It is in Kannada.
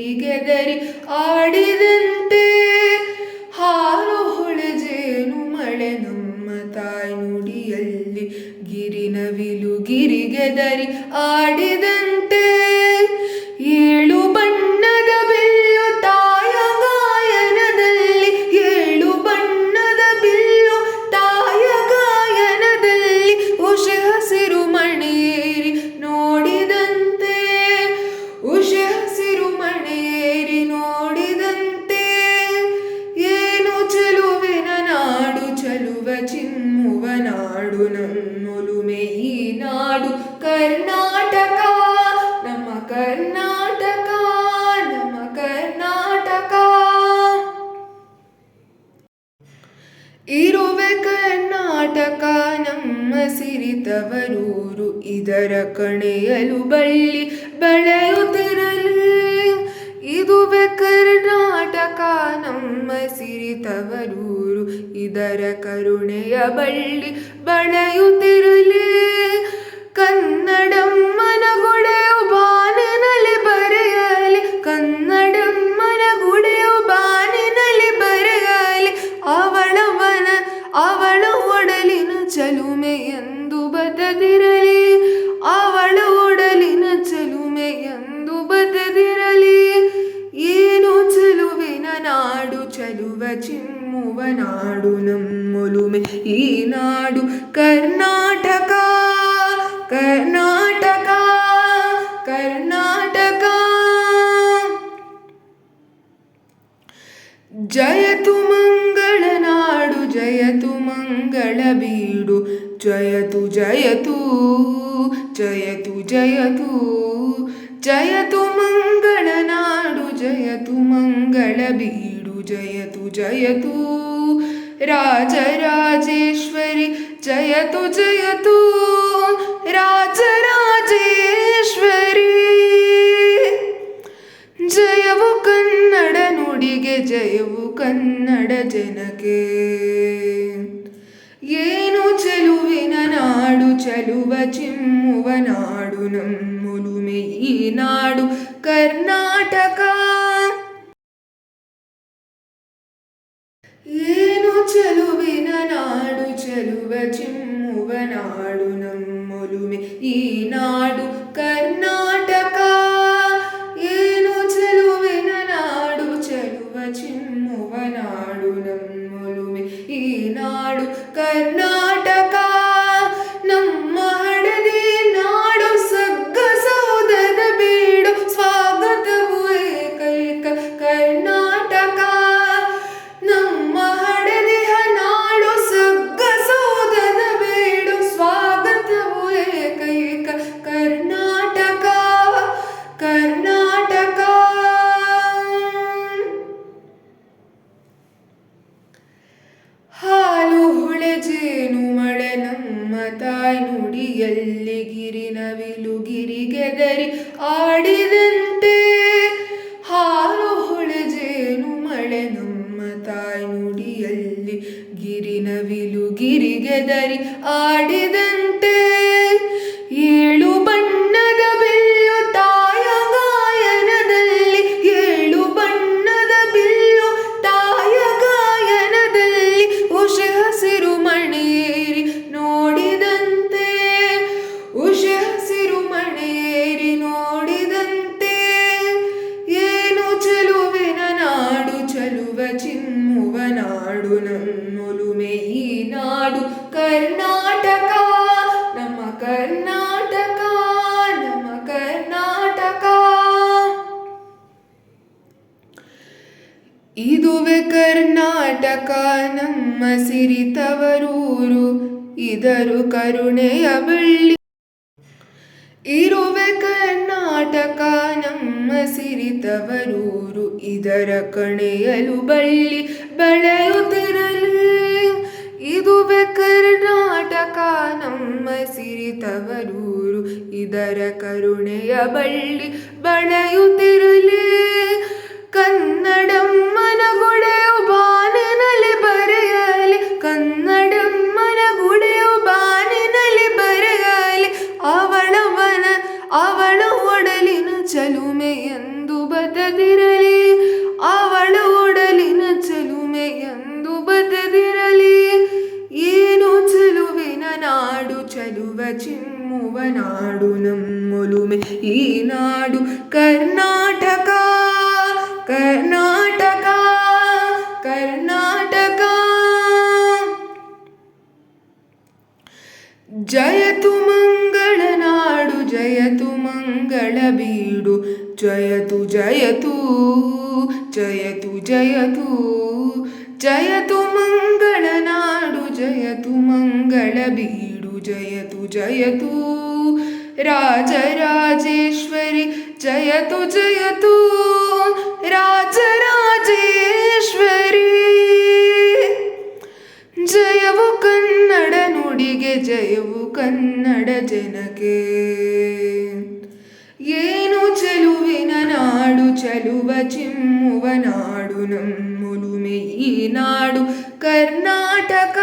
ಗಿರಿಗೆದರಿ ಆಡಿದಂತೆ ಹಾರು ಹೊಳೆಜೇನು ಮಳೆ ನಮ್ಮ ತಾಯಿ ನುಡಿಯಲ್ಲಿ ಗಿರಿನವಿಲು ಗಿರಿಗೆದರಿ ಆಡಿದಂತೆ ಏಳು ಬಣ್ಣದ ಬಿಲ್ಲು ತಾಯ ಗಾಯನದಲ್ಲಿ ಏಳು ಬಣ್ಣದ ಬಿಲ್ಲು ತಾಯ ಗಾಯನದಲ್ಲಿ ಉಷೆ ಹಸಿರು ಮಣೇರಿ ನೋಡಿದಂತೆ ಉಷೆ ಹಸಿರು ಮಣೇರಿ ನೋಡಿದಂತೆ ಏನು ಚೆಲುವಿನ ನಾಡು ಚೆಲುವ ಚಿಮ್ಮುವ ನಾಡು ನಮ್ಮೊಲುಮೆ ಈ ನಾಡು ಕರ್ನಾಟಕ ನಮ್ಮ ಕರ್ನಾಟಕ ನಮ್ಮ ಕರ್ನಾಟಕ ಇರುವೆ ಕರ್ನಾಟಕ ನಮ್ಮ ಸಿರಿತವರೂರು ಇದರ ಕಣೆಯಲು ಬಳ್ಳಿ ಬೆಳೆಯುತ್ತಿರಲಿ ಇದುವೆ ಕರ್ನಾಟಕ ನಮ್ಮ ಸಿರಿತವರೂರು ಇದರ ಕರುಣೆಯ ಬಳ್ಳಿ ಬೆಳೆಯುತ್ತಿರಲಿ ಕನ್ನಡಮ್ಮನ ಗುಡೆಯು ಬಾನಿನಲ್ಲಿ ಬರೆಯಲಿ ಕನ್ನಡಮ್ಮನ ಗುಡೆಯು ಬಾನಿನಲ್ಲಿ ಬರೆಯಲಿ ಅವಳ ಒಡಲಿನ ಚಲುಮೆ ಎಂದು ಬದದಿರಲಿ ಅವಳ ಒಡಲಿನ ಚಲುಮೆ ಎಂದು ಬದದಿರಲಿ ಏನು ಚೆಲುವಿನ ನಾಡು ಚೆಲುವ ಚಿಮ್ಮುವ ನಾಡು ನಮ್ಮೊಲುಮೆ ಈ ನಾಡು ಕರ್ನಾಟಕ ಕರ್ನಾಟಕ ಕರ್ನಾಟಕ ಜಯತು ಮಂಗಳ ನಾಡು ಜಯತು ಮಂಗಳ ಬೀಡು ಜಯತು ಜಯತು ಜಯತು ಜಯತು ಜಯತು ಮಂಗಳ ನಾಡು ಜಯತು ಮಂಗಳ ಬೀಡು ಜಯತು ಜಯತು ರಾಜರಾಜೇಶ್ವರಿ ಜಯತು ಜಯತು ರಾಜರಾಜೇಶ್ವರಿ ಜಯವು ಕನ್ನಡ ನುಡಿಗೆ ಜಯವು ಕನ್ನಡ ಜನಕ್ಕೆ ಏನು ಚೆಲುವಿನ ನಾಡು ಚೆಲುವ ಚಿಮ್ಮುವ ನಾಡು ನಮ್ಮೊಲುಮೆ ಈ ನಾಡು ಕರ್ನಾಟಕ ಏನು ಚೆಲುವಿನ ನಾಡು ಚೆಲುವ ಚಿಮ್ಮುವ ನಾಡು ನಮ್ಮೊಲುಮೆ ಈ ನಾಡು ಕರ್ನಾಟಕ ಏನು ಚೆಲುವಿನ ನಾಡು ಚೆಲುವ ಚಿಮ್ಮುವ ನಾಡು ನಮ್ಮೊಲುಮೆ ಈ ನಾಡು ಕರ್ನಾಟಕ ನಮ್ಮ ಹಡದಿ ನಾಡು ಸಗ್ಗ ಸೌದದ ಬೀಡು ಸ್ವಾಗತವು ಏಕೈಕ ಕರ್ನಾಟಕ ನಮ್ಮ ಹಡದಿಯ ನಾಡು ಸಗ್ಗ ಸೌದದ ಬೀಡು ಸ್ವಾಗತವು ಏಕೈಕ ಕರ್ನಾಟಕ ಕರ್ನಾಟಕ ಹಾಲು ಹೊಳೆಜೇನು ಮಳೆ ನಮ್ಮ ತಾಯಿ ನುಡಿಯಲ್ಲಿ ಗಿರಿನವಿಲು ಗಿರಿಗೆದರಿ ಆಡಿದಂತೆ ಹಾಲು ಹೊಳೆಜೇನು ಮಳೆ ನಮ್ಮ ತಾಯಿ ನುಡಿಯಲ್ಲಿ ಗಿರಿನವಿಲು ಗಿರಿಗೆದರಿ ಆಡಿದಂತೆ ಏಳು ಬಣ್ಣದ ಬಿಲ್ಲು ತಾಯ ಗಾಯನದಲ್ಲಿ ಏಳು ಬಣ್ಣದ ಬಿಲ್ಲು ತಾಯ ಗಾಯನದಲ್ಲಿ ಉಷೆ ಹಸಿರು ಮಣೇರಿ ನೋಡಿದಂತೆ ಉಷೆ ಹಸಿರು ಮಣೇರಿ ನೋಡಿದಂತೆ ಏನು ಚೆಲುವಿನ ನಾಡು ಚೆಲುವ ಚಿಮ್ಮುವ ನಾಡು ನಮ್ಮೊಲುಮೆ ಈ ನಾಡು ಕರ್ನಾಟಕ ನಮ್ಮ ಕರ್ನಾಟಕ ನಮ್ಮ ಕರ್ನಾಟಕ ಇದುವೆ ಕರ್ನಾಟಕ ನಮ್ಮ ಸಿರಿತವರೂರು ಇದರ ಕರುಣೆಯ ಬಳ್ಳಿ ಇರುವೆ ಕರ್ನಾಟಕ ನಮ್ಮ ಸಿರಿತವರೂರು ಇದರ ಕಣೆಯಲು ಬಳ್ಳಿ ಬೆಳೆಯುತ್ತಿರಲಿ ಇದುವೆ ಕರ್ನಾಟಕ ನಮ್ಮ ಸಿರಿತವರೂರು ಇದರ ಕರುಣೆಯ ಬಳ್ಳಿ ಬೆಳೆಯುತ್ತಿರಲಿ ಕನ್ನಡಮ್ಮನ ಗುಡೆಯು ಬಾನಿನಲ್ಲಿ ಬರೆಯಲಿ ಕನ್ನಡಮ್ಮನ ಗುಡೆಯು ಬಾನಿನಲ್ಲಿ ಬರೆಯಲಿ ಅವಳ ಒಡಲಿನ ಚಲುಮೆ ಎಂದು ಬದದಿರ ಬರೆದಿರಲಿ, ಅವಳ ಒಡಲಿನ ಚೆಲುಮೆಯೆಂದು ಬರೆದಿರಲಿ. ಏನು ಚೆಲುವಿನ ನಾಡು, ಚೆಲುವ ಚಿಮ್ಮುವ ನಾಡು ನಮ್ಮೊಲುಮೆ ಈ ನಾಡು ಕರ್ನಾಟಕ, ಕರ್ನಾಟಕ, ಕರ್ನಾಟಕ. ಜಯತು ಮಂಗಳ ನಾಡು, ಜಯತು ಮಂಗಳ ಬೀಡು, ಜಯತು ಜಯತು ಜಯತು ಜಯತು. ಜಯತು ಮಂಗಳ ನಾಡು, ಜಯತು ಮಂಗಳ ಬೀಡು, ಜಯತು ಜಯತು. ರಾಜರಾಜೇಶ್ವರಿ ಜಯತು ಜಯತು, ರಾಜರಾಜೇಶ್ವರಿ. ಜಯವು ಕನ್ನಡ ನುಡಿಗೆ, ಜಯವು ಕನ್ನಡ ಜನಕ್ಕೆ. ಏನು ಚೆಲುವಿನ ನಾಡು, ಚೆಲುವ ಚಿಮ್ಮುವ ನಾಡು ನಮ್ಮೊಲುಮೆ ಈ ನಾಡು ಕರ್ನಾಟಕ.